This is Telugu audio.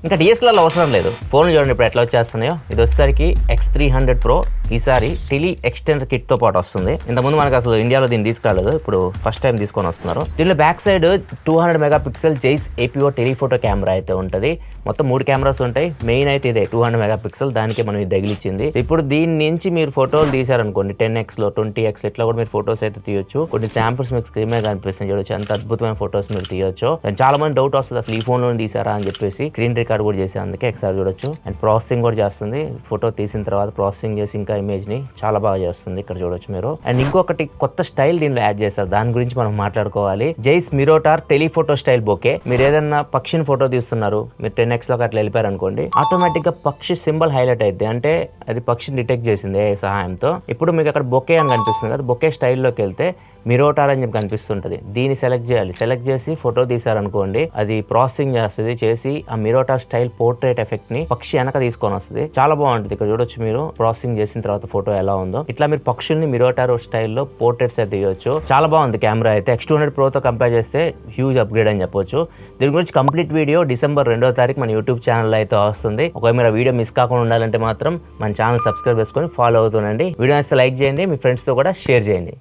ఇంకా డిఎస్ఎల్ఆర్ అవసరం లేదు. ఫోన్లు చూడండి ఇప్పుడు ఎట్లా వచ్చేస్తున్నాయో. ఇది వచ్చేసరికి X300 Pro ఈసారి టెలి ఎక్స్టెండర్ కిట్ తో పాటు వస్తుంది. ఇంతకుముందు మనకు అసలు ఇండియాలో దీన్ని తీసుకురాలేదు, ఇప్పుడు ఫస్ట్ టైం తీసుకొని వస్తున్నారు. దీనిలో back side 200 megapixel Zeiss APO telephoto camera అయితే ఉంటుంది. మొత్తం 3 కెమెరాస్ ఉంటాయి. మెయిన్ అయితే ఇదే 200 మెగాపిక్సెల్, దానికి మనం ఇది తగిలిచ్చింది. ఇప్పుడు దీని నుంచి మీరు ఫోటోలు తీసారనుకోండి 10x లో 20x ఇట్లా కూడా మీరు ఫోటోస్ అయితే తీయొచ్చు. కొన్ని శాంపుల్స్ మీకు స్క్రీన్ మీద కనిపిస్తుంది చూడొచ్చు, అంత అద్భుతమైన ఫోటోస్ మీరు తీయొచ్చు. చాలా మంది డౌట్ వస్తుంది అసలు ఈ ఫోన్ లో తీసారా అని చెప్పేసి. స్క్రీన్ రికార్డ్ కూడా చేసే అందుకే ఒకసారి చూడొచ్చు. అండ్ ప్రాసెసింగ్ కూడా చేస్తుంది. ఫోటో తీసిన తర్వాత ప్రాసెసింగ్ చేసి ఇంకా ఇమేజ్ ని చాలా బాగా చేస్తుంది. ఇక్కడ చూడొచ్చు మీరు. అండ్ ఇంకొకటి కొత్త స్టైల్ దీనిలో యాడ్ చేస్తారు, దాని గురించి మనం మాట్లాడుకోవాలి. జైస్ మిరోటార్ టెలిఫోటో స్టైల్ బొకే. మీరు ఏదైనా పక్షిని ఫోటో తీస్తున్నారు, మీరు 10x లోకి అట్లా వెళ్ళిపోయారు అనుకోండి, ఆటోమేటిక్ గా పక్షి సింబల్ హైలైట్ అయితే, అంటే అది పక్షిని డిటెక్ట్ చేసింది సహాయంతో. ఇప్పుడు మీకు అక్కడ బొకే అని కనిపిస్తుంది కదా, బొకే స్టైల్లోకి వెళ్తే మిరోటార్ అని చెప్పి కనిపిస్తుంటది. దీన్ని సెలెక్ట్ చేయాలి. సెలెక్ట్ చేసి ఫోటో తీసారనుకోండి, అది ప్రాసెసింగ్ చేస్తుంది. చేసి ఆ మిరోటార్ స్టైల్ పోర్ట్రేట్ ఎఫెక్ట్ ని పక్షి వెనక తీసుకొని వస్తుంది. చాలా బాగుంటుంది. ఇక్కడ చూడొచ్చు మీరు ప్రాసెసింగ్ చేసిన తర్వాత ఫోటో ఎలా ఉందో. ఇట్లా మీరు పక్షుల్ని మిరోటార్ స్టైల్లో పోర్ట్రేట్స్ అయితే తీయొచ్చు. చాలా బాగుంది కెమెరా అయితే. X200 Pro తో కంపేర్ చేస్తే హ్యూజ్ అప్గ్రేడ్ అని చెప్పొచ్చు. దీని గురించి కంప్లీట్ వీడియో డిసెంబర్ 2వ తారీఖు మన యూట్యూబ్ ఛానల్ అయితే వస్తుంది. ఒకవేళ మీరు వీడియో మిస్ కాకుండా ఉండాలంటే మాత్రం మన ఛానల్ సబ్స్క్రైబ్ చేసుకొని ఫాలో అవుతుండండి. వీడియో నచ్చితే లైక్ చేయండి, మీ ఫ్రెండ్స్ తో కూడా షేర్ చేయండి.